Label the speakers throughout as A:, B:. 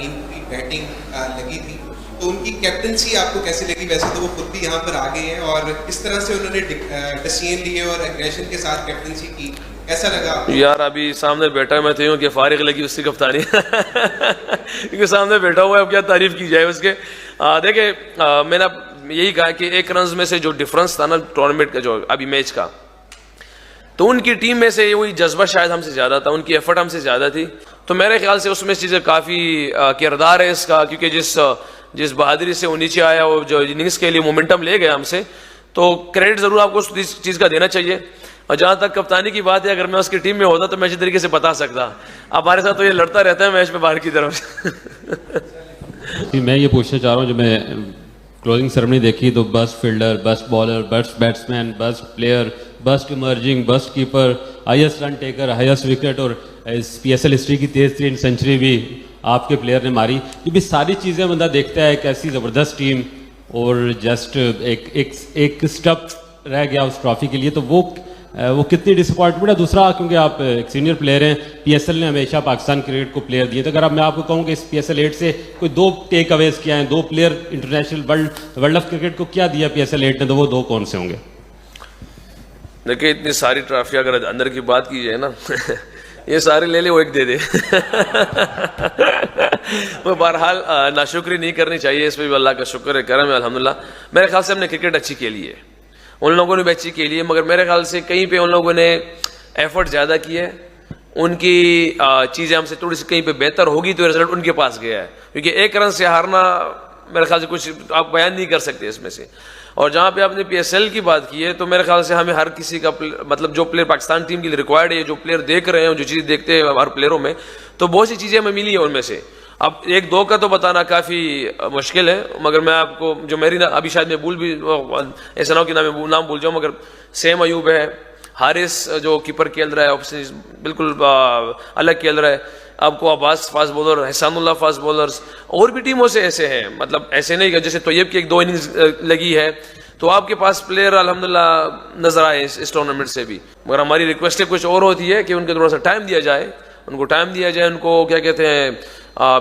A: Team की batting लगी थी, तो उनकी कैप्टनसी आपको कैसी लगी? वैसे तो वो खुद भी यहाँ पर आ गए हैं और किस तरह से उन्होंने डिसीजन लिए और एग्रेशन के साथ कैप्टनसी की, कैसा लगा आपको?
B: यार अभी सामने बैठा मैं तो यूँ कि फारिग लगी उसकी कप्तानी क्योंकि सामने बैठा हुआ है, अब क्या तारीफ की जाए उसके। देखिए मैंने यही कहा कि एक रन में से जो डिफरेंस था ना टूर्नामेंट का, जो अभी मैच का, तो उनकी टीम में से वही जज्बा शायद हमसे ज़्यादा था, उनकी एफर्ट हमसे ज़्यादा थी। तो मेरे ख्याल से उसमें चीज़ें काफ़ी किरदार है इसका, क्योंकि जिस बहादुरी से वो नीचे आया, वो जो इनिंग्स के लिए मोमेंटम ले गया हमसे, तो क्रेडिट ज़रूर आपको उस चीज़ का देना चाहिए। और जहाँ तक कप्तानी की बात है, अगर मैं उसकी टीम में होता तो मैं अच्छी तरीके से बता सकता। हमारे साथ तो ये लड़ता रहता है मैच में बाहर की तरफ
C: मैं ये पूछना चाह रहा हूँ, जब मैं क्लोजिंग सेरेमनी देखी तो best fielder, best bowler, best batsman, best player, best emerging, best keeper, highest run taker, highest wicket, और इस PSL हिस्ट्री की 13 सेंचुरी भी आपके प्लेयर ने मारी। ये भी सारी चीज़ें बंदा देखता है, कैसी ज़बरदस्त टीम, और जस्ट एक स्टेप रह गया उस ट्रॉफी के लिए, तो वो कितनी डिसअपॉइंटमेंट है। दूसरा, क्योंकि आप एक सीनियर प्लेयर हैं, PSL ने हमेशा पाकिस्तान क्रिकेट को प्लेयर दिए, तो अगर अब मैं आपको कहूँ कि इस PSL 8 से कोई 2 टेक अवेज किया है, 2 player international world of cricket को क्या दिया PSL 8 ने, तो वो 2 कौन से होंगे?
B: देखिए इतनी सारी ट्रॉफी अगर अंदर की बात की जाए ना ये सारे ले ले वो एक दे दे वो बहरहाल नाशुक्री नहीं करनी चाहिए, इस पर भी अल्लाह का शुक्र है, करम है, अल्हम्दुलिल्लाह। मेरे ख्याल से हमने क्रिकेट अच्छी खेली है, उन लोगों ने भी अच्छी खेली है, मगर मेरे ख्याल से कहीं पे उन लोगों ने एफर्ट ज़्यादा किया है, उनकी चीज़ें हमसे थोड़ी सी कहीं पे बेहतर होगी तो रिजल्ट उनके पास गया है। क्योंकि एक रन से हारना मेरे ख्याल से कुछ आप बयान नहीं कर सकते इसमें से। और जहाँ पे आपने PSL की बात की है, तो मेरे ख्याल से हमें हर किसी का मतलब जो प्लेयर पाकिस्तान टीम के लिए रिक्वायर्ड है, जो प्लेयर देख रहे हैं, जो चीज़ देखते हैं हर प्लेयरों में, तो बहुत सी चीज़ें हमें मिली है उनमें से। अब 1-2 का तो बताना काफ़ी मुश्किल है, मगर मैं आपको जो मेरी अभी शायद मैं भूल भी, ऐसा ना हो कि नाम भूल जाऊँ, मगर सेम अयूब है, हारिस जो कीपर खेल रहा है, बिल्कुल अलग खेल रहा है, आपको Abbas fast bowler, Hasanullah fast bowlers, और भी टीमों से ऐसे हैं, मतलब ऐसे नहीं कि जैसे तोयब की 1-2 इनिंग्स लगी है, तो आपके पास प्लेयर अल्हम्दुलिल्लाह नजर आए इस टूर्नामेंट से भी। मगर हमारी रिक्वेस्ट कुछ और होती है कि उनको थोड़ा सा टाइम दिया जाए, उनको क्या कहते हैं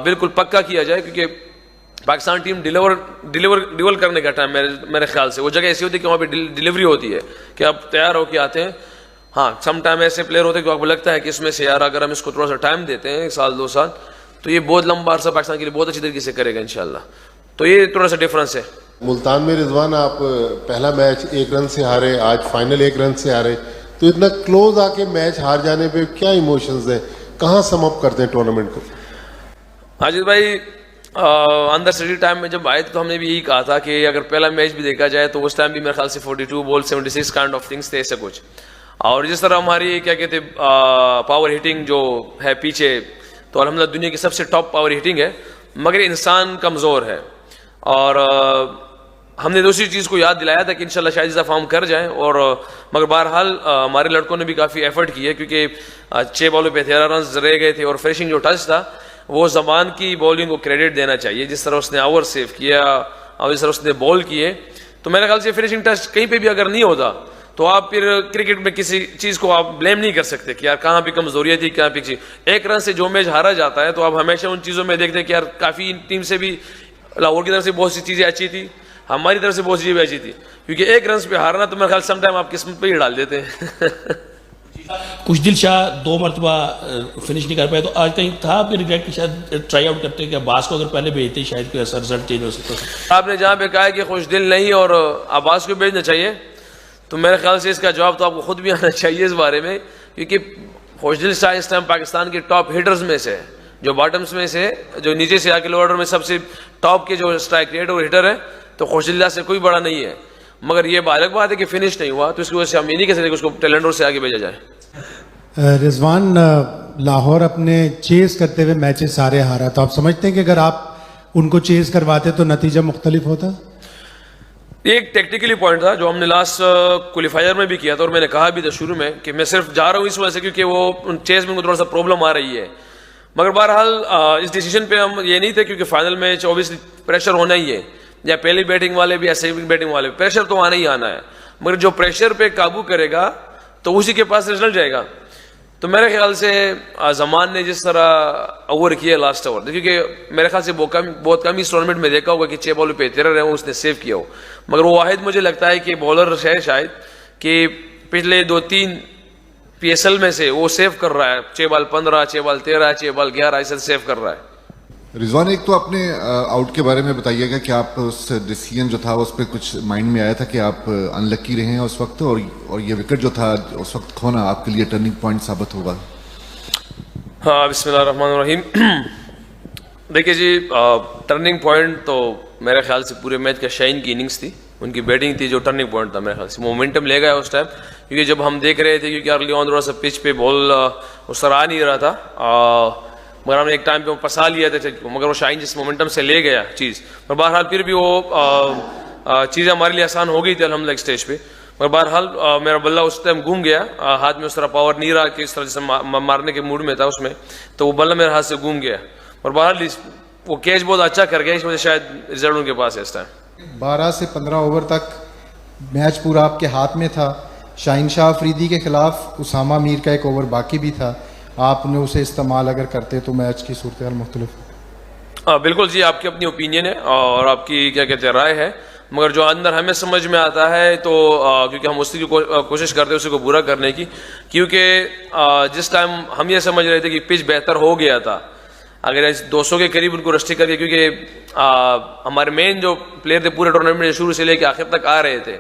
B: बिल्कुल पक्का किया जाए, क्योंकि पाकिस्तान टीम डिलीवर करने का टाइम मेरे ख्याल से वो जगह ऐसी होती है कि वहाँ पे डिलीवरी होती है कि आप तैयार होके आते हैं। हाँ, सम टाइम ऐसे प्लेयर होते हैं कि आपको लगता है कि इसमें से यार अगर हम इसको थोड़ा सा टाइम देते हैं, 1-2 साल, तो ये बहुत लंबा अरसा पाकिस्तान के लिए बहुत अच्छी तरीके से करेगा इंशाल्लाह। तो ये थोड़ा सा डिफरेंस है।
D: मुल्तान में रिजवान, आप पहला मैच 1 रन से हारे, आज फाइनल 1 रन से हारे, तो इतना क्लोज आके मैच हार जाने पे क्या इमोशंस हैं, कहाँ सम अप करते हैं टूर्नामेंट को?
B: हाजिद भाई, अंदर स्टडी टाइम में जब आए तो हमने भी यही कहा था कि अगर पहला मैच भी देखा जाए तो उस टाइम भी मेरे ख्याल से 42 बॉल 76 काइंड ऑफ थिंग्स थे, ऐसा कुछ। और जिस तरह हमारी क्या कहते पावर हिटिंग जो है पीछे, तो अल्हम्दुलिल्लाह दुनिया की सबसे टॉप पावर हिटिंग है, मगर इंसान कमज़ोर है। और हमने दूसरी चीज़ को याद दिलाया था कि इंशाल्लाह शायद इस दफ़ा हम कर जाएं, और मगर बहरहाल हमारे लड़कों ने भी काफ़ी एफर्ट की है, क्योंकि 6 बॉलों पे 13 रन रह गए थे, और फिनिशिंग जो टच था वो ज़मान की बॉलिंग को क्रेडिट देना चाहिए, जिस तरह उसने आवर सेव किया और जिस तरह उसने बॉल किए। तो मेरे ख्याल से फिनिशिंग टच कहीं पे भी अगर नहीं होता तो आप फिर क्रिकेट में किसी चीज़ को आप ब्लेम नहीं कर सकते कि यार कहाँ पे कमजोरियाँ थी, कहाँ पे चीज़। 1 रन से जो मैच हारा जाता है तो आप हमेशा उन चीज़ों में देखते हैं कि यार काफ़ी टीम से भी, लाहौर की तरफ से बहुत सी चीज़ें अच्छी थी, हमारी तरफ से बहुत सी चीज़ें अच्छी थी, क्योंकि 1 रन पे हारना तो मेरे ख्याल समटाइम आप किस्मत पे ही डाल देते हैं
E: खुशदिल शाह 2 मरतबा फिनिश नहीं कर पाए, तो आज कहीं था आपके रिग्रेट कि शायद ट्राई आउट करते कि अब्बास को अगर पहले भेजते शायद कोई ऐसा रिजल्ट चेंज हो सकता?
B: आपने जहाँ पे कहा है कि खुशदिल नहीं और अब्बास को भेजना चाहिए, तो मेरे ख्याल से इसका जवाब तो आपको खुद भी आना चाहिए इस बारे में, क्योंकि खुशदिल शाह इस टाइम पाकिस्तान के टॉप हिटर्स में से, जो बॉटम्स में से, जो नीचे से आके लोअर ऑर्डर में सबसे टॉप के जो स्ट्राइक रेट और हिटर है, तो खुशदिल से कोई बड़ा नहीं है। मगर ये अलग बात है कि फिनिश नहीं हुआ, तो इसकी वजह से हम ये नहीं कह सकते कि उसको टैलेंट से आगे भेजा जाए।
F: रिजवान, लाहौर अपने चेस करते हुए मैचेस सारे हारा, तो आप समझते हैं कि अगर आप उनको चेस करवाते तो नतीजा मुख्तलिफ होता?
B: एक टेक्निकली पॉइंट था जो हमने लास्ट क्वालिफायर में भी किया था, और मैंने कहा भी था शुरू में कि मैं सिर्फ जा रहा हूँ इस वजह से क्योंकि वो चेस में उनको थोड़ा सा प्रॉब्लम आ रही है। मगर बहरहाल इस डिसीजन पे हम ये नहीं थे, क्योंकि फाइनल मैच ऑब्वियसली प्रेशर होना ही है, या पहली बैटिंग वाले भी या सेकंड बैटिंग वाले, प्रेशर तो आना ही आना है। मगर जो प्रेशर पे काबू करेगा तो उसी के पास रिजल्ट जाएगा। तो मेरे ख्याल से जमान ने जिस तरह ओवर किया लास्ट ओवर, क्योंकि मेरे ख्याल से बहुत कम इस टूर्नामेंट में देखा होगा कि 6 बॉल पे 13 रहे उसने सेव किया हो, मगर वो वाहिद मुझे लगता है कि बॉलर है शायद कि पिछले 2-3 PSL में से वो सेव कर रहा है, 6 बॉल 15, 6 बॉल 13, 6 बॉल 11 ऐसे सेव कर रहा है।
G: रिजवान, एक तो आपने आउट के बारे में बताइएगा कि आप उस डिसीजन जो था उस पर कुछ माइंड में आया था कि आप अनलकी रहे हैं उस वक्त, और ये विकेट जो था उस वक्त खोना आपके लिए टर्निंग पॉइंट साबित होगा।
B: हाँ, बिस्मिल्लाहिर्रहमानिर्रहीम। देखिए जी, टर्निंग पॉइंट तो मेरे ख्याल से पूरे मैच का शाइन की इनिंग्स थी, उनकी बैटिंग थी जो टर्निंग पॉइंट था मेरे ख्याल से। मोमेंटम ले गया उस टाइम, क्योंकि जब हम देख रहे थे क्योंकि अर्ली ऑन थोड़ा सा पिच पे बॉल उस तरह आ नहीं रहा था, मगर हमने एक टाइम पे वो फंसा लिया था, मगर वो शाइन जिस मोमेंटम से ले गया चीज़, पर बहरहाल फिर भी वो चीज़ें हमारे लिए आसान हो गई थी अल्हम्दुलिल्लाह स्टेज पे। मगर बहरहाल मेरा बल्ला उस टाइम घूम गया, हाथ में उस तरह पावर नहीं रहा कि इस तरह से मारने के मूड में था उसमें, तो वो बल्ला मेरे हाथ से घूम गया। और बहरहाल वो कैच बहुत अच्छा कर गया, इस वजह से शायद रिजल्ट उनके पास है इस टाइम।
H: 12 से 15 ओवर तक मैच पूरा आपके हाथ में था। शाहीन शाह अफरीदी के खिलाफ उसामा मीर का एक ओवर बाकी भी था, आपने उसे इस्तेमाल अगर करते तो मैच की सूरत मुख्तलिफ।
B: बिल्कुल जी, आपकी अपनी ओपिनियन है और आपकी क्या कहते हैं राय है, मगर जो अंदर हमें समझ में आता है तो क्योंकि हम उसी की कोशिश करते हैं उसी को पूरा करने की, क्योंकि जिस टाइम हम ये समझ रहे थे कि पिच बेहतर हो गया था, अगर 200 के करीब उनको रस्टी करके, क्योंकि हमारे मेन जो प्लेयर थे पूरे टूर्नामेंट में शुरू से लेकर आखिर तक आ रहे थे,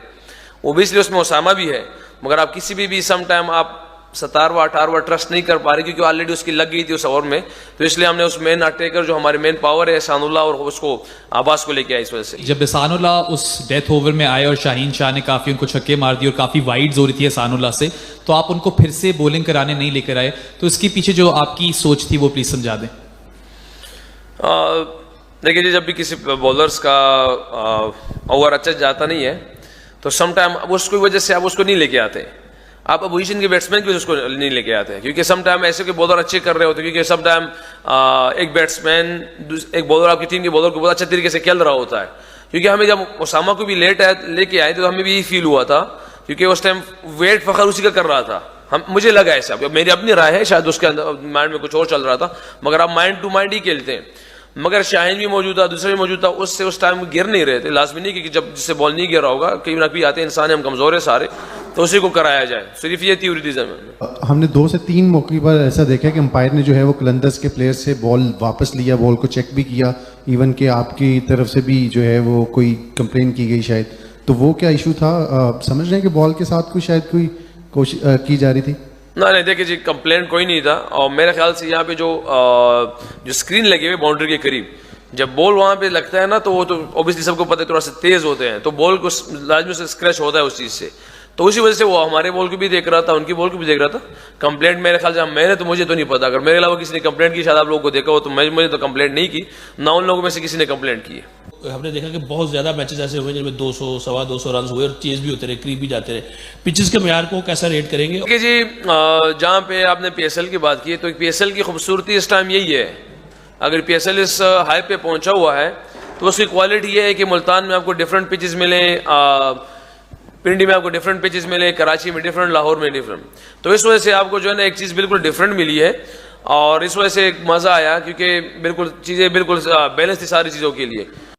B: वो भी इसलिए उसमें उसामा भी है, मगर आप किसी भी सम टाइम आप 17वां 18वां ट्रस्ट नहीं कर पा रहे क्योंकि ऑलरेडी उसकी लग गई थी उस ओवर में, तो इसलिए हमने उस मेन अटैकर जो हमारे मेन पावर है एहसानुल्लाह और उसको आबास को लेके आए इस वजह से।
I: जब एहसानुल्लाह उस डेथ ओवर में आए और शाहीन शाह ने काफी उनको छक्के मार दिए और काफी वाइड्स हो रही थी एहसानुल्लाह से, तो आप उनको फिर से बॉलिंग कराने नहीं लेकर आए, तो इसके पीछे जो आपकी सोच थी वो प्लीज समझा दें।
B: देखिए जी, जब भी किसी बॉलर्स का ओवर अच्छा जाता नहीं है तो समटाइम उसकी वजह से आप उसको नहीं लेके आते, आप अपोजिशन के बैट्समैन भी उसको नहीं लेके आते हैं, क्योंकि समटाइम ऐसे के बॉलर अच्छे कर रहे होते हैं, क्योंकि समटाइम एक बैट्समैन एक बॉलर आपकी टीम के बॉलर को बहुत अच्छे तरीके से खेल रहा होता है। क्योंकि हमें जब उसामा को भी लेट लेके आए तो हमें भी यही फील हुआ था, क्योंकि उस टाइम वेट फखर उसी का कर रहा था, मुझे लगा ऐसा, मेरी अपनी राय है, शायद उसके अंदर माइंड में कुछ और चल रहा था, मगर आप माइंड टू माइंड ही खेलते हैं। मगर शाहीन भी मौजूद था, दूसरे भी मौजूद था, उससे उस टाइम गिर नहीं रहे थे, लाजमी नहीं कि जब जिससे बॉल नहीं गिरा होगा, कहीं ना कहीं आते इंसान हम कमजोर है सारे, तो उसी को कराया जाए, सिर्फ ये थी रीजन।
F: हमने 2 से 3 मौके पर ऐसा देखा कि अंपायर ने जो है वो कलंदर्स के प्लेयर से बॉल वापस लिया, बॉल को चेक भी किया, इवन कि आपकी तरफ से भी जो है वो कोई कंप्लेन की गई शायद, तो वो क्या इशू था? समझ रहे हैं कि बॉल के साथ कोई शायद कोई कोशिश की जा रही थी?
B: नहीं, देखिए जी, कंप्लेंट कोई नहीं था, और मेरे ख्याल से यहाँ पे जो स्क्रीन लगे हुए बाउंड्री के करीब, जब बॉल वहाँ पे लगता है ना, तो वो तो ऑब्वियसली सबको पता है थोड़ा सा तेज होते हैं, तो बॉल को लाजमी से स्क्रैच होता है उस चीज़ से, तो उसी वजह से वो हमारे बॉल को भी देख रहा था, उनकी बॉल को भी देख रहा था। कंप्लेंट मेरे ख्याल से मैंने तो मुझे तो नहीं पता, अगर मेरे अलावा किसी ने कंप्लेंट की शायद आप लोगों को देखा हो, तो मुझे तो कंप्लेंट नहीं की, ना उन लोगों में से किसी ने कंप्लेंट की है।
E: हमने देखा कि बहुत ज्यादा मैचेस ऐसे हुए जिनमें 200 सवा 200 रन हुए और चेज भी होते रहे, क्रीप भी जाते रहे। पिचेस के म्यार को कैसा रेट करेंगे?
B: देखिए जी, जहाँ पे आपने PSL की बात की, तो PSL की खूबसूरती इस टाइम यही है, अगर PSL इस हाई पे पहुंचा हुआ है तो उसकी क्वालिटी ये है कि मुल्तान में आपको डिफरेंट पिचेस मिले, पिंडी में आपको डिफरेंट पिचेस मिले, कराची में डिफरेंट, लाहौर में डिफरेंट, तो इस वजह से आपको जो है ना एक चीज़ बिल्कुल डिफरेंट मिली है, और इस वजह से मज़ा आया, क्योंकि बिल्कुल चीज़ें बिल्कुल बैलेंस थी सारी चीज़ों के लिए।